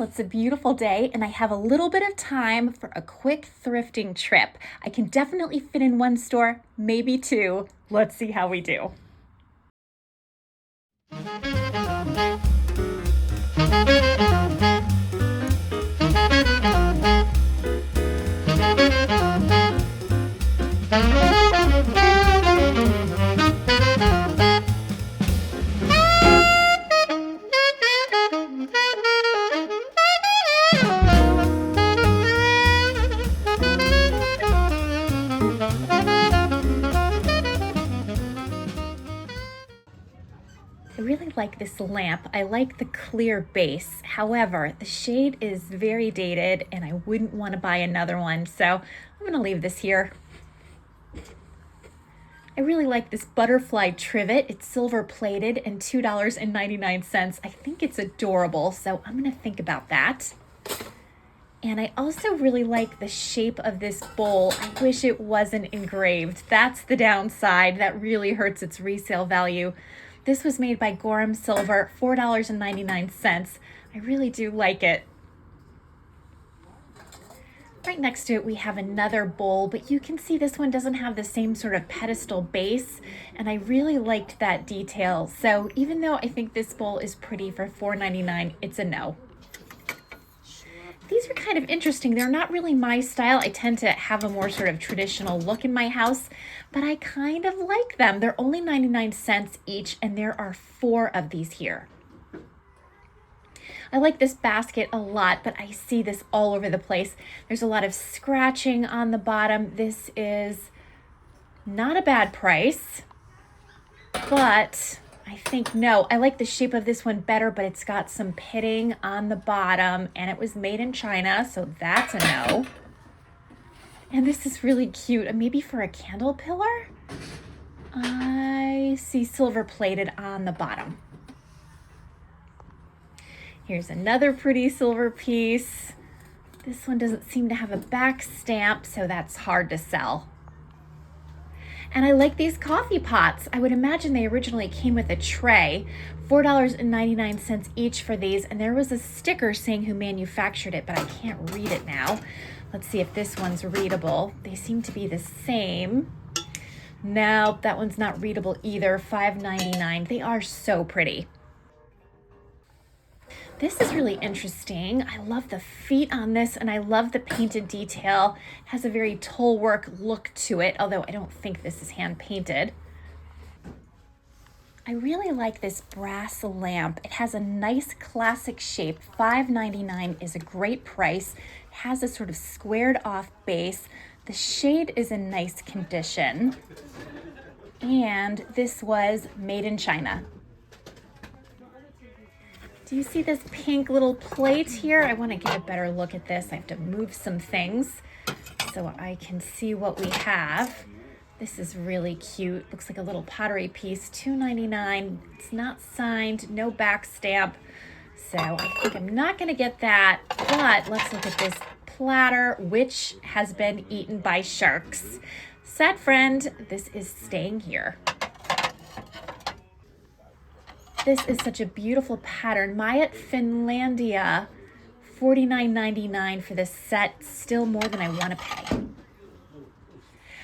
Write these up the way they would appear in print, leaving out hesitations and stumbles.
Well, it's a beautiful day and I have a little bit of time for a quick thrifting trip. I can definitely fit in one store, maybe two. Let's see how we do. I really like this lamp. I like the clear base. However, the shade is very dated and I wouldn't want to buy another one, so I'm going to leave this here. I really like this butterfly trivet. It's silver plated and $2.99. I think it's adorable, so I'm going to think about that. And I also really like the shape of this bowl. I wish it wasn't engraved. That's the downside. That really hurts its resale value. This was made by Gorham Silver, $4.99. I really do like it. Right next to it, we have another bowl, but you can see this one doesn't have the same sort of pedestal base, and I really liked that detail. So even though I think this bowl is pretty for $4.99, it's a no. These are kind of interesting. They're not really my style. I tend to have a more sort of traditional look in my house, but I kind of like them. They're only 99 cents each, and there are 4 of these here. I like this basket a lot, but I see this all over the place. There's a lot of scratching on the bottom. This is not a bad price, but I think no. I like the shape of this one better, but it's got some pitting on the bottom, and it was made in China, so that's a no. And this is really cute, maybe for a candle pillar. I see silver plated on the bottom. Here's another pretty silver piece. This one doesn't seem to have a back stamp, so that's hard to sell. And I like these coffee pots. I would imagine they originally came with a tray. $4.99 each for these, and there was a sticker saying who manufactured it, but I can't read it now. Let's see if this one's readable. They seem to be the same. No, that one's not readable either. $5.99. They are so pretty. This is really interesting. I love the feet on this, and I love the painted detail. It has a very toll work look to it, although I don't think this is hand painted. I really like this brass lamp. It has a nice classic shape. $5.99 is a great price. It has a sort of squared off base. The shade is in nice condition. And this was made in China. Do you see this pink little plate here? I want to get a better look at this. I have to move some things so I can see what we have. This is really cute. Looks like a little pottery piece, $2.99. It's not signed, no back stamp. So I think I'm not going to get that, but let's look at this platter, which has been eaten by sharks. Sad friend, this is staying here. This is such a beautiful pattern. Myatt Finlandia, $49.99 for this set. Still more than I want to pay.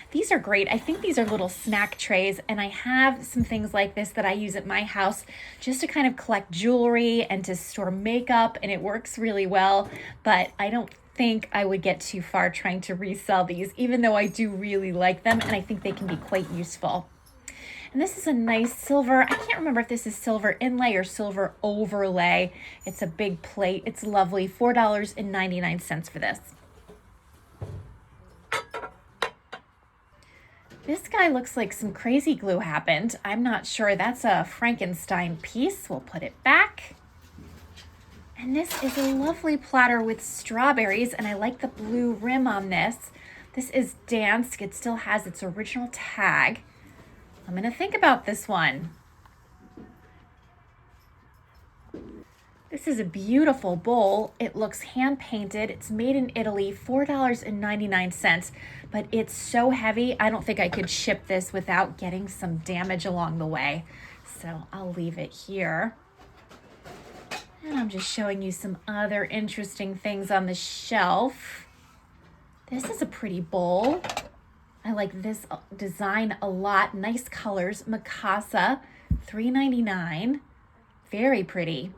These are great. I think these are little snack trays, and I have some things like this that I use at my house just to kind of collect jewelry and to store makeup, and it works really well, but I don't think I would get too far trying to resell these, even though I do really like them, and I think they can be quite useful. And this is a nice silver, I can't remember if this is silver inlay or silver overlay. It's a big plate. It's lovely. $4.99 for this. This guy looks like some crazy glue happened. I'm not sure. That's a Frankenstein piece. We'll put it back. And this is a lovely platter with strawberries, and I like the blue rim on this. This is Dansk. It still has its original tag. I'm going to think about this one. This is a beautiful bowl. It looks hand painted. It's made in Italy, $4.99, but it's so heavy. I don't think I could ship this without getting some damage along the way. So I'll leave it here. And I'm just showing you some other interesting things on the shelf. This is a pretty bowl. I like this design a lot. Nice colors. Mikasa, $3.99. Very pretty.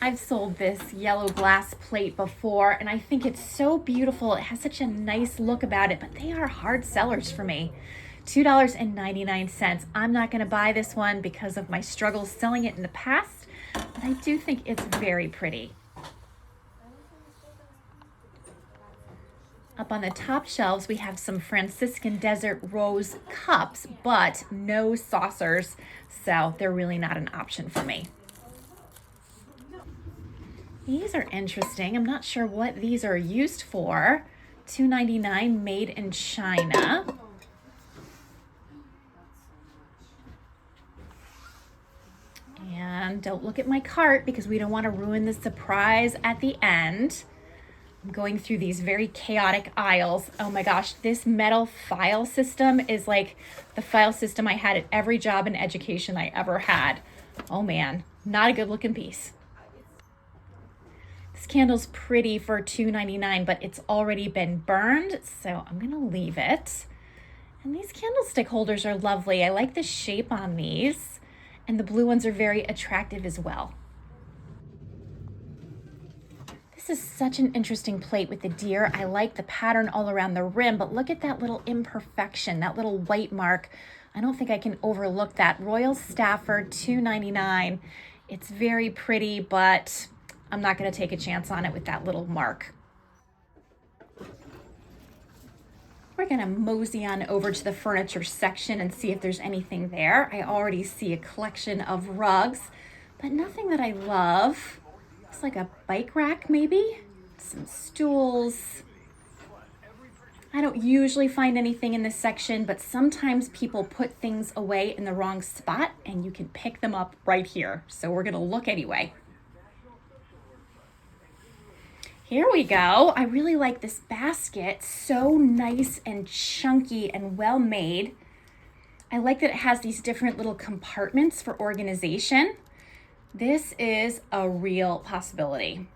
I've sold this yellow glass plate before, and I think it's so beautiful. It has such a nice look about it, but they are hard sellers for me. $2.99. I'm not going to buy this one because of my struggles selling it in the past, but I do think it's very pretty. Up on the top shelves, we have some Franciscan Desert Rose cups, but no saucers, so they're really not an option for me. These are interesting. I'm not sure what these are used for. $2.99, made in China. And don't look at my cart because we don't want to ruin the surprise at the end. I'm going through these very chaotic aisles. Oh my gosh, this metal file system is like the file system I had at every job and education I ever had. Oh man, not a good looking piece. This candle's pretty for $2.99, but it's already been burned, so I'm gonna leave it. And these candlestick holders are lovely. I like the shape on these, and the blue ones are very attractive as well. This is such an interesting plate with the deer. I like the pattern all around the rim, but look at that little imperfection, that little white mark. I don't think I can overlook that. Royal Stafford, $2.99. It's very pretty, but I'm not going to take a chance on it with that little mark. We're going to mosey on over to the furniture section and see if there's anything there. I already see a collection of rugs, but nothing that I love. Looks like a bike rack maybe, some stools. I don't usually find anything in this section, but sometimes people put things away in the wrong spot and you can pick them up right here. So we're going to look anyway. Here we go. I really like this basket. So nice and chunky and well made. I like that it has these different little compartments for organization. This is a real possibility.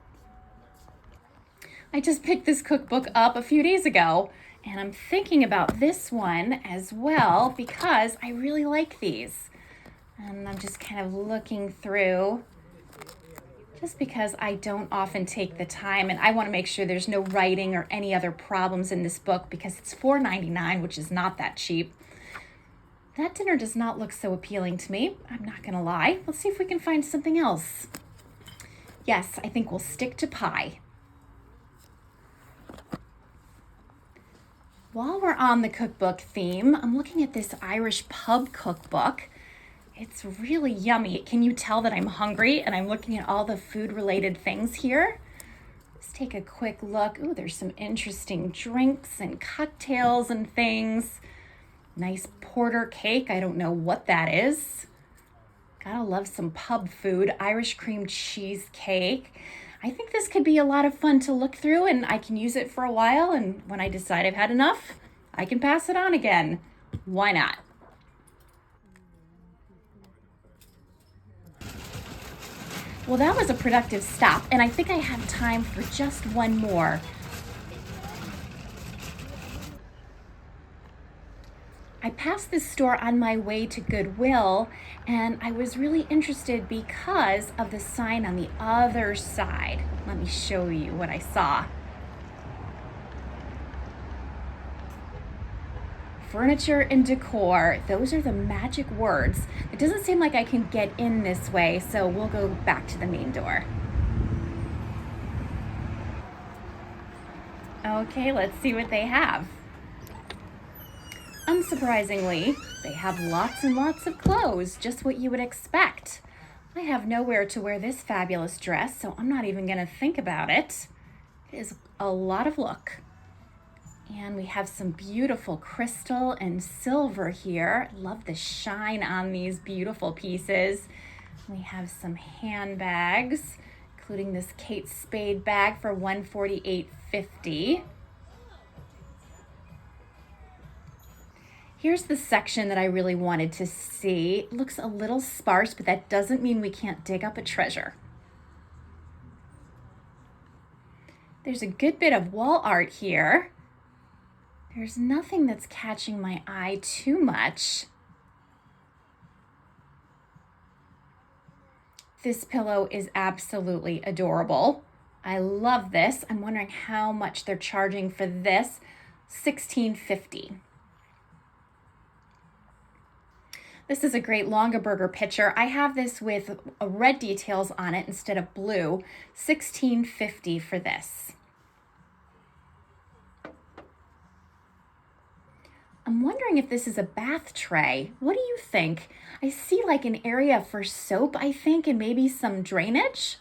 I just picked this cookbook up a few days ago, and I'm thinking about this one as well because I really like these. And I'm just kind of looking through just because I don't often take the time, and I want to make sure there's no writing or any other problems in this book because it's $4.99, which is not that cheap. That dinner does not look so appealing to me. I'm not going to lie. Let's see if we can find something else. Yes, I think we'll stick to pie. While we're on the cookbook theme, I'm looking at this Irish pub cookbook. It's really yummy. Can you tell that I'm hungry and I'm looking at all the food related things here? Let's take a quick look. Ooh, there's some interesting drinks and cocktails and things. Nice porter cake. I don't know what that is. Gotta love some pub food. Irish cream cheese cake. I think this could be a lot of fun to look through, and I can use it for a while, and when I decide I've had enough, I can pass it on again. Why not? Well, that was a productive stop, and I think I have time for just one more. I passed this store on my way to Goodwill, and I was really interested because of the sign on the other side. Let me show you what I saw. Furniture and decor, those are the magic words. It doesn't seem like I can get in this way, so we'll go back to the main door. Okay, let's see what they have. Unsurprisingly, they have lots and lots of clothes, just what you would expect. I have nowhere to wear this fabulous dress, so I'm not even gonna think about it. It is a lot of look. And we have some beautiful crystal and silver here. Love the shine on these beautiful pieces. We have some handbags, including this Kate Spade bag for $148.50. Here's the section that I really wanted to see. It looks a little sparse, but that doesn't mean we can't dig up a treasure. There's a good bit of wall art here. There's nothing that's catching my eye too much. This pillow is absolutely adorable. I love this. I'm wondering how much they're charging for this. $16.50. This is a great Longaberger picture. I have this with red details on it instead of blue. $16.50 for this. I'm wondering if this is a bath tray. What do you think? I see like an area for soap, I think, and maybe some drainage.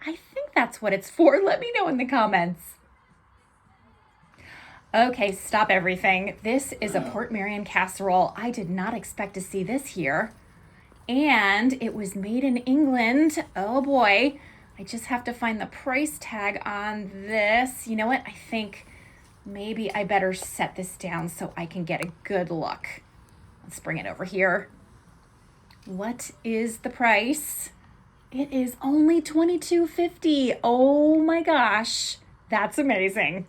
I think that's what it's for. Let me know in the comments. Okay, stop everything. This is a Port Marion casserole. I did not expect to see this here. And it was made in England. Oh boy, I just have to find the price tag on this. You know what? I think maybe I better set this down so I can get a good look. Let's bring it over here. What is the price? It is only $22.50. Oh my gosh, that's amazing.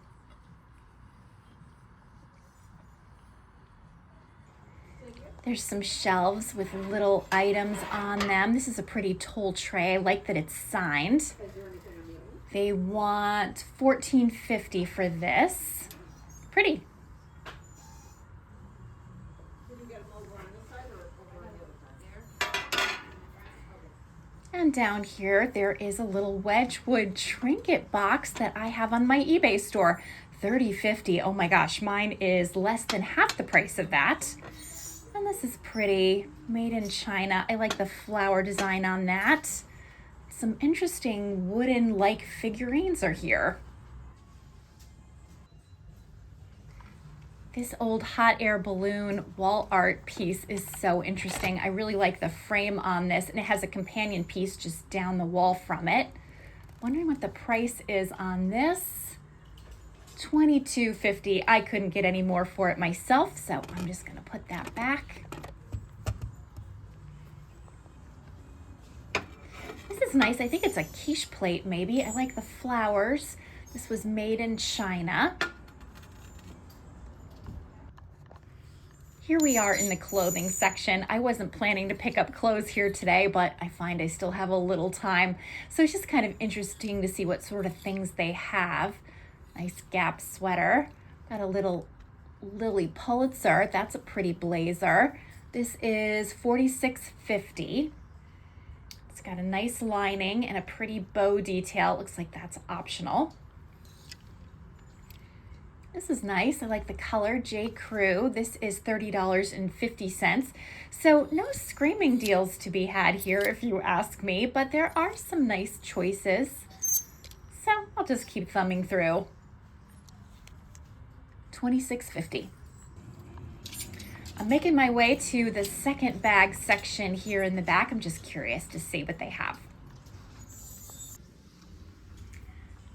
There's some shelves with little items on them. This is a pretty tall tray. I like that it's signed. They want $14.50 for this. Pretty. And down here, there is a little Wedgwood trinket box that I have on my eBay store. $30.50. Oh my gosh, mine is less than half the price of that. And this is pretty, made in China. I like the flower design on that. Some interesting wooden-like figurines are here. This old hot air balloon wall art piece is so interesting. I really like the frame on this, and it has a companion piece just down the wall from it. Wondering what the price is on this. $22.50. I couldn't get any more for it myself, so I'm just gonna put that back. This is nice. I think it's a quiche plate maybe. I like the flowers. This was made in China. Here we are in the clothing section. I wasn't planning to pick up clothes here today, but I find I still have a little time. So it's just kind of interesting to see what sort of things they have. Nice Gap sweater. Got a little Lily Pulitzer. That's a pretty blazer. This is $46.50. It's got a nice lining and a pretty bow detail. Looks like that's optional. This is nice. I like the color. J. Crew. This is $30.50. So no screaming deals to be had here if you ask me, but there are some nice choices. So I'll just keep thumbing through. $26.50. I'm making my way to the second bag section here in the back. I'm just curious to see what they have.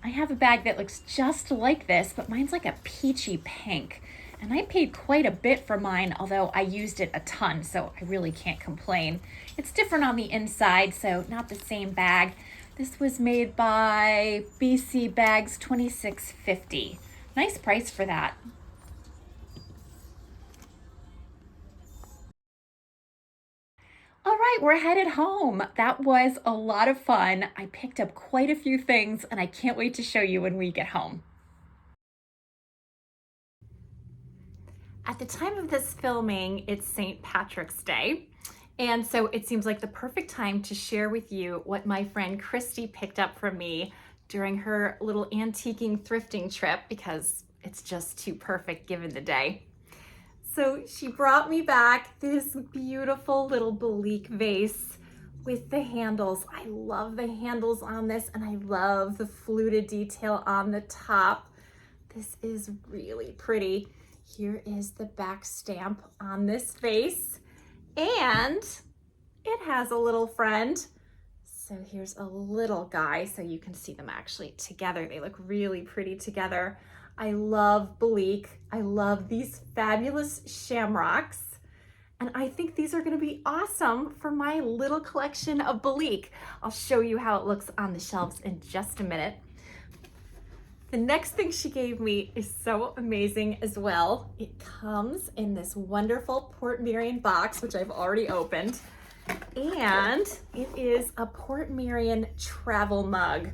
I have a bag that looks just like this, but mine's like a peachy pink. And I paid quite a bit for mine, although I used it a ton, so I really can't complain. It's different on the inside, so not the same bag. This was made by BC Bags, $26.50. Nice price for that. All right, we're headed home. That was a lot of fun. I picked up quite a few things, and I can't wait to show you when we get home. At the time of this filming, it's St. Patrick's Day. And so it seems like the perfect time to share with you what my friend Christy picked up from me during her little antiquing thrifting trip, because it's just too perfect given the day. So she brought me back this beautiful little Belique vase with the handles. I love the handles on this, and I love the fluted detail on the top. This is really pretty. Here is the back stamp on this vase, and it has a little friend. So here's a little guy, so you can see them actually together. They look really pretty together. I love Belique. I love these fabulous shamrocks. And I think these are gonna be awesome for my little collection of Belique. I'll show you how it looks on the shelves in just a minute. The next thing she gave me is so amazing as well. It comes in this wonderful Port Marion box, which I've already opened. And it is a Port Marion travel mug.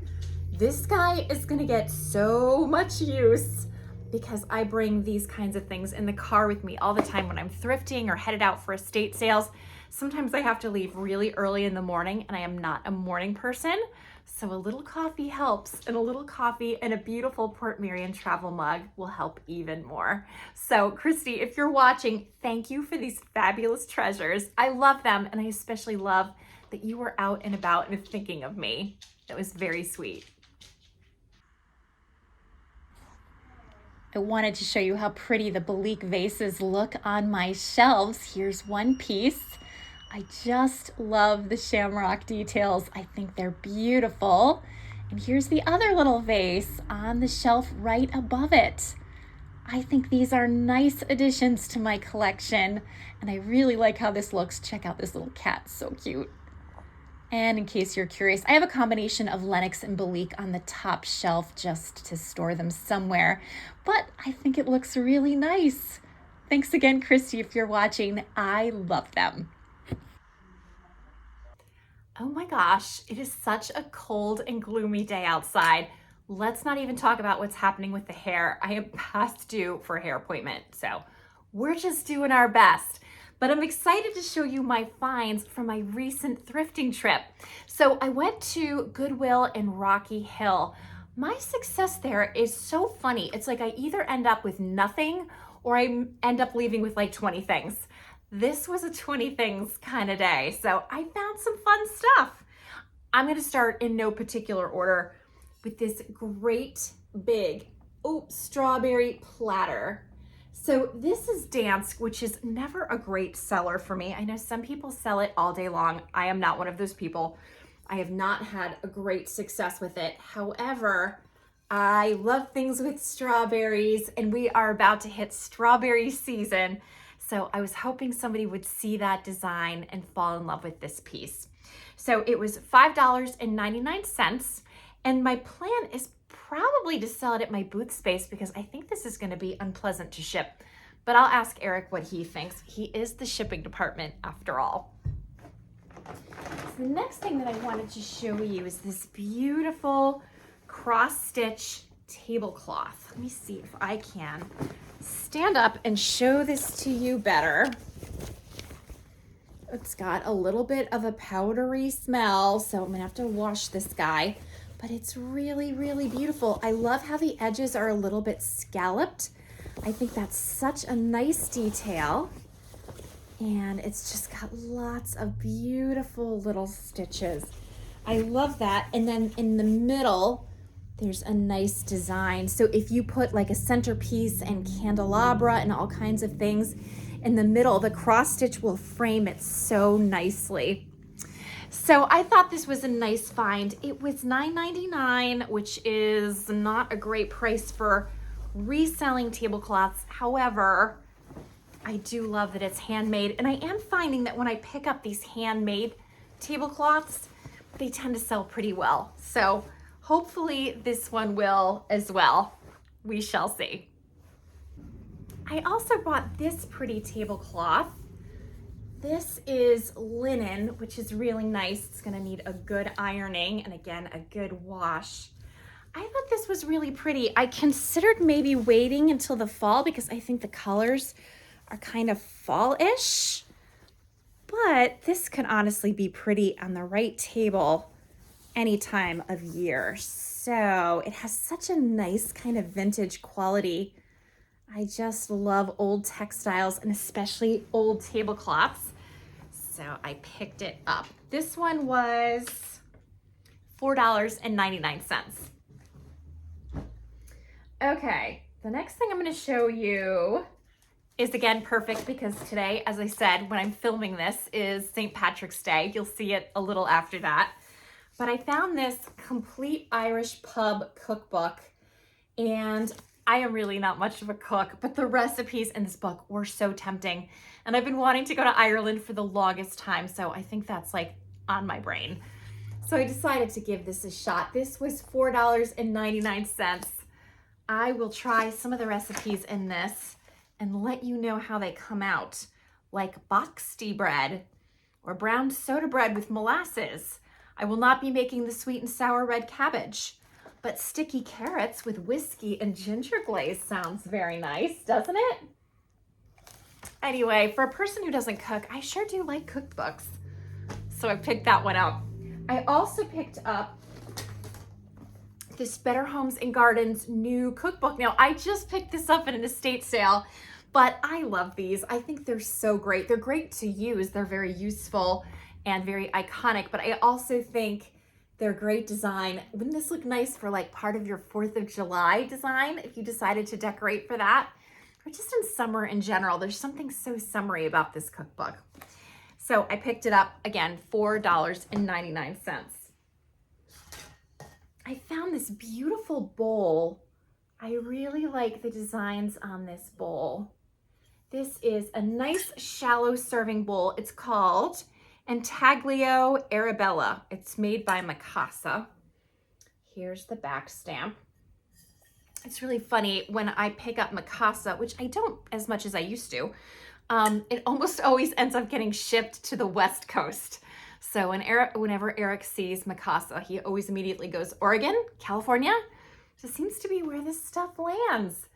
This guy is gonna get so much use because I bring these kinds of things in the car with me all the time when I'm thrifting or headed out for estate sales. Sometimes I have to leave really early in the morning and I am not a morning person. So a little coffee helps, and a little coffee and a beautiful Port Marion travel mug will help even more. So Christy, if you're watching, thank you for these fabulous treasures. I love them, and I especially love that you were out and about and thinking of me. That was very sweet. I wanted to show you how pretty the Belique vases look on my shelves. Here's one piece. I just love the shamrock details. I think they're beautiful. And here's the other little vase on the shelf right above it. I think these are nice additions to my collection, and I really like how this looks. Check out this little cat, so cute. And in case you're curious, I have a combination of Lenox and Belique on the top shelf just to store them somewhere, but I think it looks really nice. Thanks again, Christy, if you're watching. I love them. Oh my gosh, it is such a cold and gloomy day outside. Let's not even talk about what's happening with the hair. I am past due for a hair appointment, so we're just doing our best. But I'm excited to show you my finds from my recent thrifting trip. So I went to Goodwill in Rocky Hill. My success there is so funny. It's like I either end up with nothing or I end up leaving with like 20 things. This was a 20 things kind of day, so I found some fun stuff. I'm gonna start in no particular order with this great big strawberry platter. So this is Dansk, which is never a great seller for me. I know some people sell it all day long. I am not one of those people. I have not had a great success with it. However, I love things with strawberries, and we are about to hit strawberry season. So I was hoping somebody would see that design and fall in love with this piece. So it was $5.99, and my plan is probably to sell it at my booth space because I think this is gonna be unpleasant to ship. But I'll ask Eric what he thinks. He is the shipping department after all. So the next thing that I wanted to show you is this beautiful cross-stitch tablecloth. Let me see if I can stand up and show this to you better. It's got a little bit of a powdery smell, so I'm gonna have to wash this guy, but it's really, really beautiful. I love how the edges are a little bit scalloped. I think that's such a nice detail, and it's just got lots of beautiful little stitches. I love that. And then in the middle, there's a nice design. So if you put like a centerpiece and candelabra and all kinds of things in the middle, the cross stitch will frame it so nicely. So I thought this was a nice find. It was $9.99, which is not a great price for reselling tablecloths. However, I do love that it's handmade, and I am finding that when I pick up these handmade tablecloths, they tend to sell pretty well. So hopefully this one will as well. We shall see. I also bought this pretty tablecloth. This is linen, which is really nice. It's gonna need a good ironing and again, a good wash. I thought this was really pretty. I considered maybe waiting until the fall because I think the colors are kind of fall-ish, but this could honestly be pretty on the right table any time of year. So it has such a nice kind of vintage quality. I just love old textiles and especially old tablecloths. So I picked it up. This one was $4.99. Okay, the next thing I'm going to show you is again perfect because today, as I said, when I'm filming this is St. Patrick's Day. You'll see it a little after that. But I found this complete Irish pub cookbook, and I am really not much of a cook, but the recipes in this book were so tempting. And I've been wanting to go to Ireland for the longest time, so I think that's like on my brain. So I decided to give this a shot. This was $4.99. I will try some of the recipes in this and let you know how they come out, like boxty bread or brown soda bread with molasses. I will not be making the sweet and sour red cabbage, but sticky carrots with whiskey and ginger glaze sounds very nice, doesn't it? Anyway, for a person who doesn't cook, I sure do like cookbooks. So I picked that one up. I also picked up this Better Homes and Gardens new cookbook. Now, I just picked this up in an estate sale, but I love these. I think they're so great. They're great to use. They're very useful and very iconic, but I also think they're great design. Wouldn't this look nice for like part of your 4th of July design if you decided to decorate for that? Or just in summer in general. There's something so summery about this cookbook. So I picked it up, again, $4.99. I found this beautiful bowl. I really like the designs on this bowl. This is a nice shallow serving bowl. It's called Intaglio Arabella. It's made by Mikasa. Here's the back stamp. It's really funny when I pick up Mikasa, which I don't as much as I used to. It almost always ends up getting shipped to the West Coast. So whenever Eric sees Mikasa, he always immediately goes, Oregon, California? Just seems to be where this stuff lands.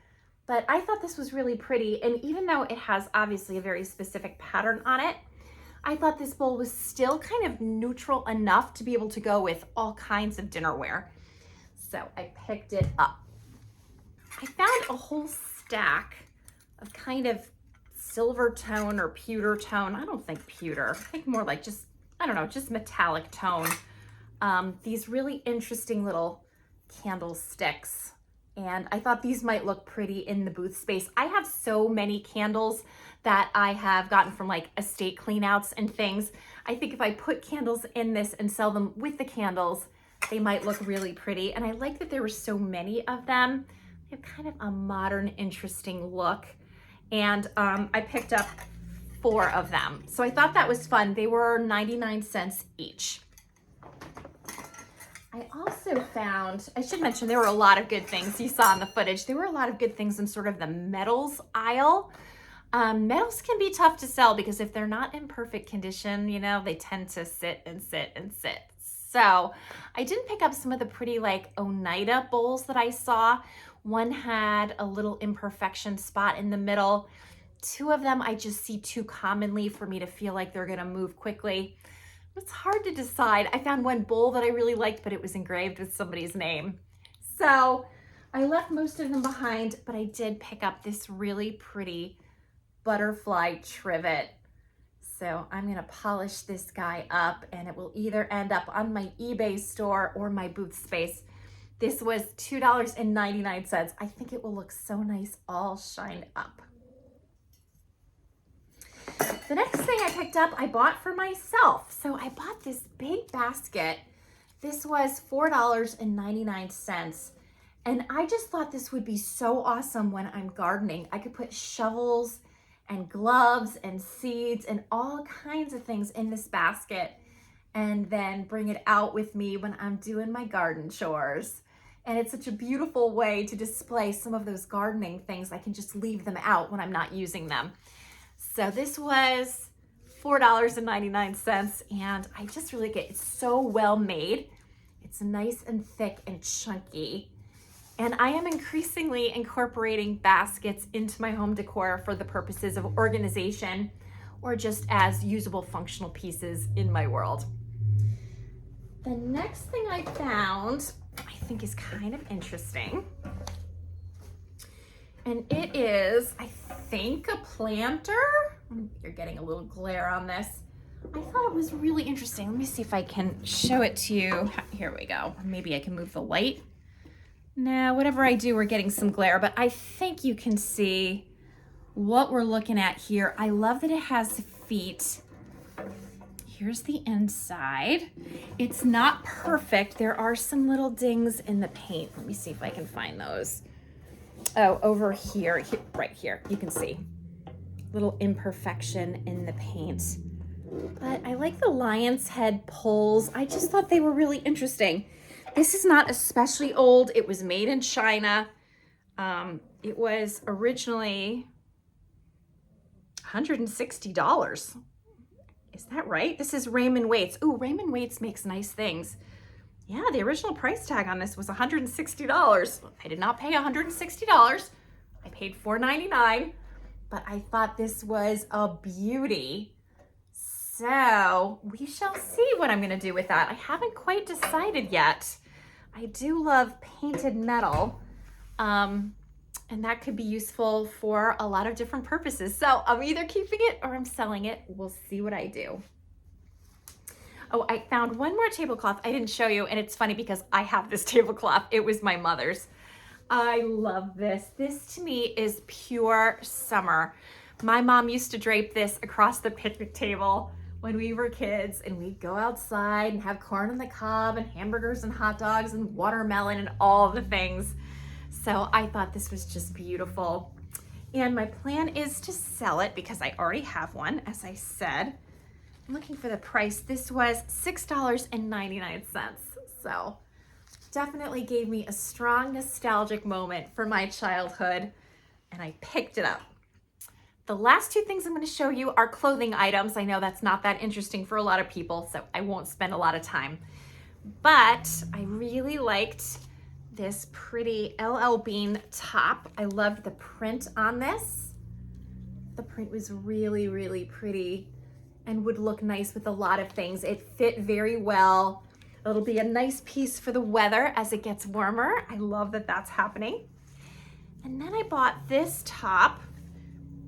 But I thought this was really pretty. And even though it has obviously a very specific pattern on it, I thought this bowl was still kind of neutral enough to be able to go with all kinds of dinnerware. So I picked it up. I found a whole stack of kind of silver tone or pewter tone. I don't think pewter. I think more like just, I don't know, just metallic tone. These really interesting little candlesticks. And I thought these might look pretty in the booth space. I have so many candles that I have gotten from like estate cleanouts and things. I think if I put candles in this and sell them with the candles, they might look really pretty. And I like that there were so many of them. They have kind of a modern, interesting look. And I picked up 4 of them. So I thought that was fun. They were 99 cents each. I also found, I should mention, there were a lot of good things you saw in the footage. There were a lot of good things in sort of the metals aisle. Metals can be tough to sell because if they're not in perfect condition, you know, they tend to sit and sit and sit. So I did pick up some of the pretty like Oneida bowls that I saw. One had a little imperfection spot in the middle. 2 of them I just see too commonly for me to feel like they're gonna move quickly. It's hard to decide. I found one bowl that I really liked, but it was engraved with somebody's name. So I left most of them behind, but I did pick up this really pretty butterfly trivet. So I'm gonna polish this guy up and it will either end up on my eBay store or my booth space. This was $2.99. I think it will look so nice all shined up. The next thing I picked up, I bought for myself. So I bought this big basket. This was $4.99. And I just thought this would be so awesome when I'm gardening. I could put shovels and gloves and seeds and all kinds of things in this basket and then bring it out with me when I'm doing my garden chores. And it's such a beautiful way to display some of those gardening things. I can just leave them out when I'm not using them. So this was $4.99 and I just really get it. It's so well made. It's nice and thick and chunky. And I am increasingly incorporating baskets into my home decor for the purposes of organization or just as usable functional pieces in my world. The next thing I found, I think is kind of interesting. And it is, I think, a planter. You're getting a little glare on this. I thought it was really interesting. Let me see if I can show it to you. Here we go. Maybe I can move the light. No, whatever I do, we're getting some glare, but I think you can see what we're looking at here. I love that it has feet. Here's the inside. It's not perfect. There are some little dings in the paint. Let me see if I can find those. Oh, over here, right here, you can see little imperfection in the paint. But I like the lion's head poles. I just thought they were really interesting. This is not especially old. It was made in China. It was originally $160. Is that right? This is Raymond Waits. Ooh, Raymond Waits makes nice things. Yeah, the original price tag on this was $160. I did not pay $160. I paid $4.99, but I thought this was a beauty. So we shall see what I'm gonna do with that. I haven't quite decided yet. I do love painted metal, and that could be useful for a lot of different purposes. So I'm either keeping it or I'm selling it. We'll see what I do. Oh, I found one more tablecloth I didn't show you, and it's funny because I have this tablecloth. It was my mother's. I love this. This to me is pure summer. My mom used to drape this across the picnic table when we were kids, and we'd go outside and have corn on the cob and hamburgers and hot dogs and watermelon and all the things. So I thought this was just beautiful. And my plan is to sell it because I already have one, as I said. I'm looking for the price. This was $6.99. So definitely gave me a strong nostalgic moment for my childhood, and I picked it up. The last two things I'm going to show you are clothing items. I know that's not that interesting for a lot of people, so I won't spend a lot of time. But I really liked this pretty LL Bean top. I loved the print on this. The print was really, really pretty and would look nice with a lot of things. It fit very well. It'll be a nice piece for the weather as it gets warmer. I love that that's happening. And then I bought this top.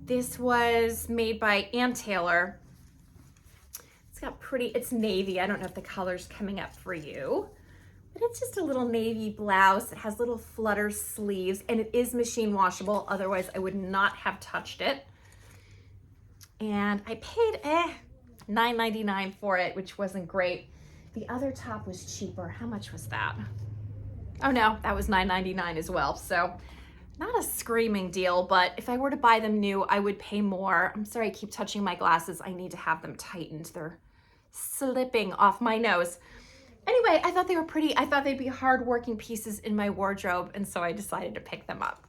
This was made by Ann Taylor. It's got pretty, it's navy. I don't know if the color's coming up for you, but it's just a little navy blouse. It has little flutter sleeves, and it is machine washable. Otherwise, I would not have touched it. And I paid $9.99 for it, which wasn't great. The other top was cheaper. How much was that? Oh no, that was $9.99 as well. So not a screaming deal, but if I were to buy them new, I would pay more. I'm sorry, I keep touching my glasses. I need to have them tightened. They're slipping off my nose. Anyway, I thought they were pretty. I thought they'd be hard-working pieces in my wardrobe, and so I decided to pick them up.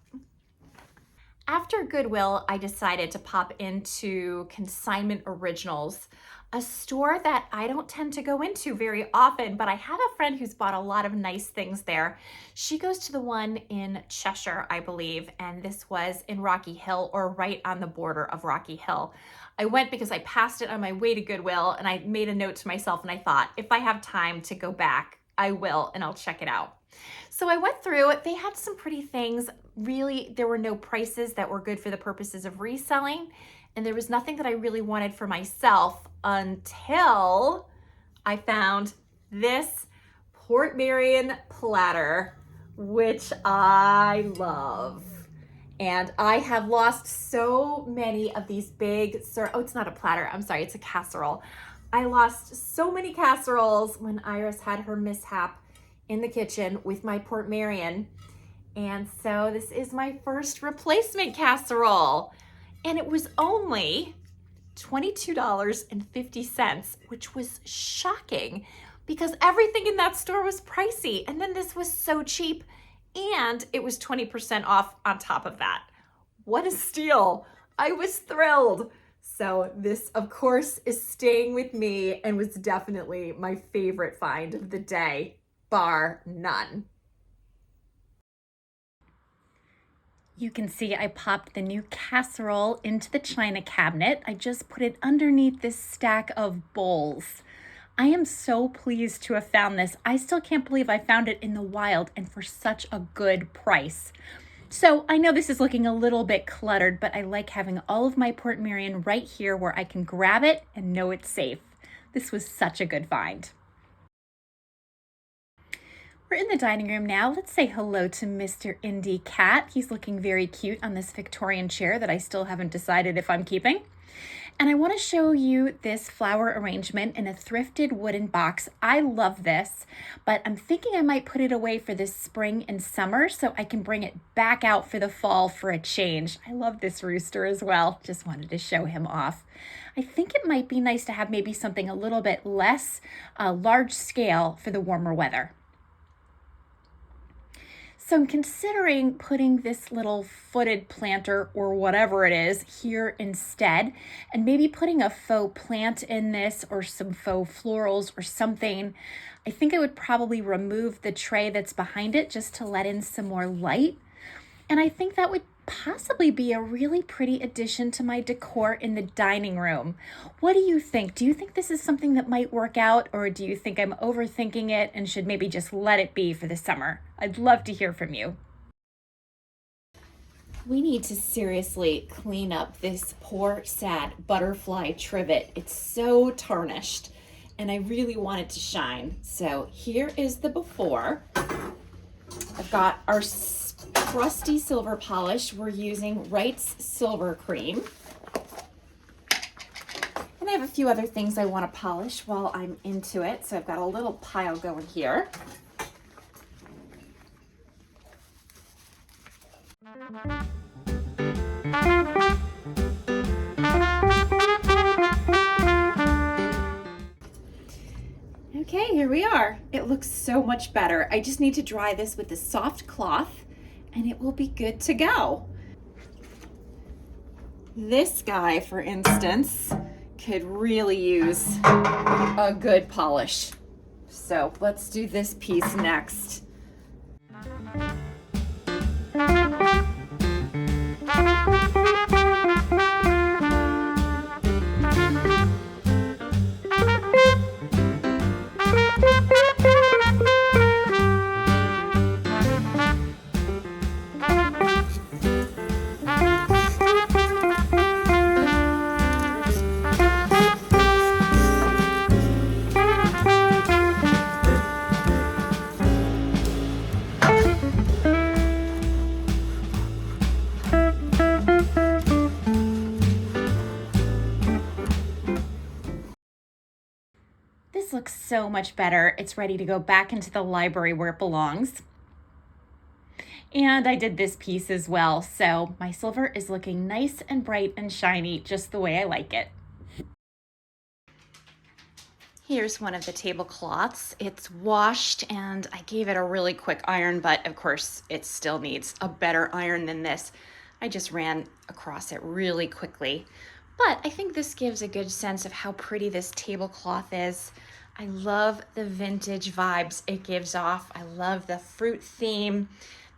After Goodwill, I decided to pop into Consignment Originals, a store that I don't tend to go into very often, but I have a friend who's bought a lot of nice things there. She goes to the one in Cheshire, I believe, and this was in Rocky Hill, or right on the border of Rocky Hill. I went because I passed it on my way to Goodwill, and I made a note to myself, and I thought, if I have time to go back, I will, and I'll check it out. So I went through it. They had some pretty things. Really, there were no prices that were good for the purposes of reselling, and there was nothing that I really wanted for myself until I found this Portmeirion platter, which I love. And I have lost so many of these big, oh, it's not a platter. I'm sorry, it's a casserole. I lost so many casseroles when Iris had her mishap in the kitchen with my Portmeirion. And so this is my first replacement casserole. And it was only $22.50, which was shocking because everything in that store was pricey. And then this was so cheap, and it was 20% off on top of that. What a steal. I was thrilled. So this, of course, is staying with me and was definitely my favorite find of the day, bar none. You can see I popped the new casserole into the china cabinet. I just put it underneath this stack of bowls. I am so pleased to have found this. I still can't believe I found it in the wild and for such a good price. So I know this is looking a little bit cluttered, but I like having all of my Portmeirion right here where I can grab it and know it's safe. This was such a good find. We're in the dining room now. Let's say hello to Mr. Indy Cat. He's looking very cute on this Victorian chair that I still haven't decided if I'm keeping. And I want to show you this flower arrangement in a thrifted wooden box. I love this, but I'm thinking I might put it away for this spring and summer so I can bring it back out for the fall for a change. I love this rooster as well. Just wanted to show him off. I think it might be nice to have maybe something a little bit less large scale for the warmer weather. So I'm considering putting this little footed planter or whatever it is here instead, and maybe putting a faux plant in this or some faux florals or something. I think I would probably remove the tray that's behind it just to let in some more light. And I think that would possibly be a really pretty addition to my decor in the dining room. What do you think? Do you think this is something that might work out, or do you think I'm overthinking it and should maybe just let it be for the summer? I'd love to hear from you. We need to seriously clean up this poor, sad butterfly trivet. It's so tarnished and I really want it to shine. So here is the before. I've got our trusty silver polish. We're using Wright's Silver Cream. And I have a few other things I want to polish while I'm into it. So I've got a little pile going here. Okay, here we are. It looks so much better. I just need to dry this with a soft cloth and it will be good to go. This guy, for instance, could really use a good polish. So let's do this piece next. This looks so much better. It's ready to go back into the library where it belongs. And I did this piece as well, so my silver is looking nice and bright and shiny, just the way I like it. Here's one of the tablecloths. It's washed and I gave it a really quick iron, but of course it still needs a better iron than this. I just ran across it really quickly. But I think this gives a good sense of how pretty this tablecloth is. I love the vintage vibes it gives off. I love the fruit theme.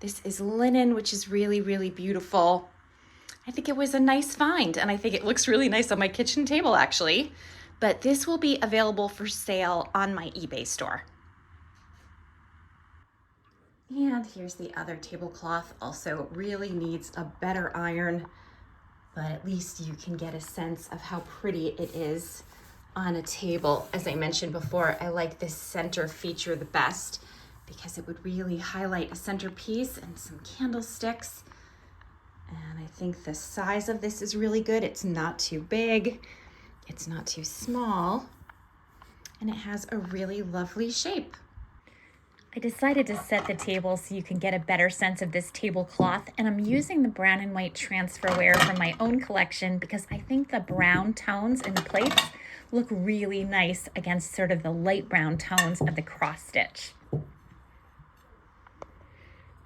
This is linen, which is really, really beautiful. I think it was a nice find, and I think it looks really nice on my kitchen table, actually. But this will be available for sale on my eBay store. And here's the other tablecloth. Also really needs a better iron, but at least you can get a sense of how pretty it is on a table. As I mentioned before, I like this center feature the best because it would really highlight a centerpiece and some candlesticks. And I think the size of this is really good. It's not too big, it's not too small, and it has a really lovely shape. I decided to set the table so you can get a better sense of this tablecloth, and I'm using the brown and white transferware from my own collection because I think the brown tones in the plates look really nice against sort of the light brown tones of the cross stitch.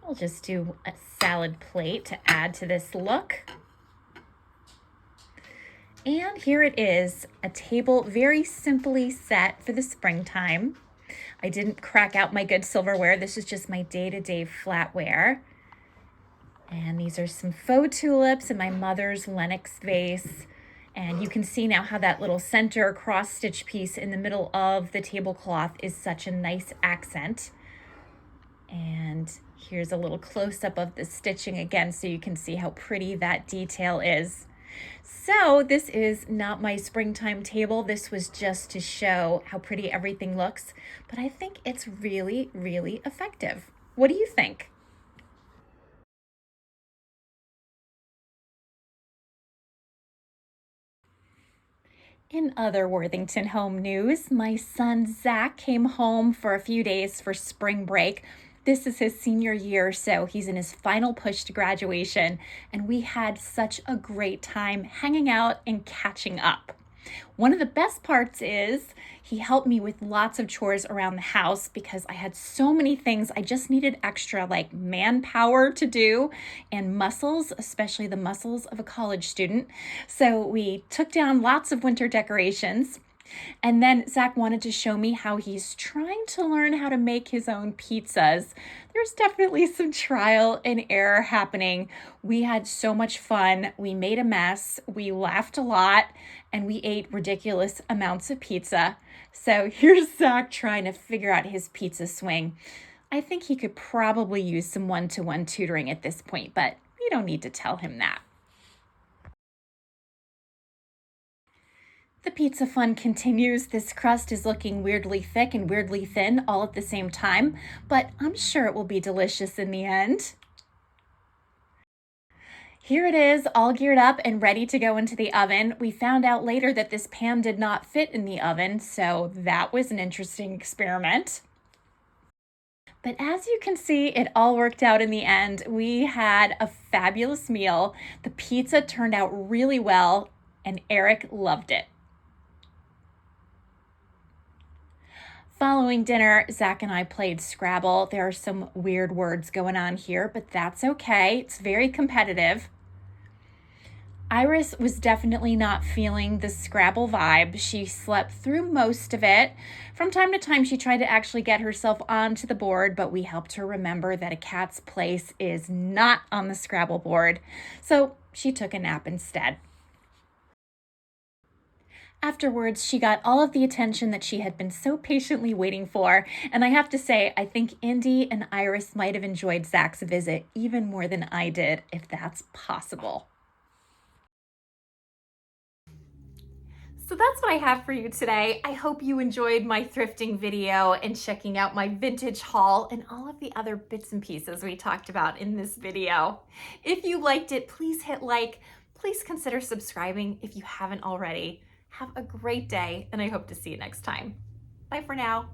I'll just do a salad plate to add to this look. And here it is, a table very simply set for the springtime. I didn't crack out my good silverware. This is just my day-to-day flatware. And these are some faux tulips in my mother's Lenox vase. And you can see now how that little center cross stitch piece in the middle of the tablecloth is such a nice accent. And here's a little close-up of the stitching again so you can see how pretty that detail is. So this is not my springtime table. This was just to show how pretty everything looks, but I think it's really, really effective. What do you think? In other Worthington home news, my son Zach came home for a few days for spring break. This is his senior year, so he's in his final push to graduation, and we had such a great time hanging out and catching up. One of the best parts is he helped me with lots of chores around the house because I had so many things I just needed extra like manpower to do and muscles, especially the muscles of a college student. So we took down lots of winter decorations. And then Zach wanted to show me how he's trying to learn how to make his own pizzas. There's definitely some trial and error happening. We had so much fun. We made a mess. We laughed a lot and we ate ridiculous amounts of pizza. So here's Zach trying to figure out his pizza swing. I think he could probably use some one-to-one tutoring at this point, but we don't need to tell him that. The pizza fun continues. This crust is looking weirdly thick and weirdly thin all at the same time, but I'm sure it will be delicious in the end. Here it is, all geared up and ready to go into the oven. We found out later that this pan did not fit in the oven, so that was an interesting experiment. But as you can see, it all worked out in the end. We had a fabulous meal. The pizza turned out really well, and Eric loved it. Following dinner, Zach and I played Scrabble. There are some weird words going on here, but that's okay. It's very competitive. Iris was definitely not feeling the Scrabble vibe. She slept through most of it. From time to time, she tried to actually get herself onto the board, but we helped her remember that a cat's place is not on the Scrabble board. So she took a nap instead. Afterwards, she got all of the attention that she had been so patiently waiting for. And I have to say, I think Indy and Iris might have enjoyed Zach's visit even more than I did, if that's possible. So that's what I have for you today. I hope you enjoyed my thrifting video and checking out my vintage haul and all of the other bits and pieces we talked about in this video. If you liked it, please hit like. Please consider subscribing if you haven't already. Have a great day, and I hope to see you next time. Bye for now.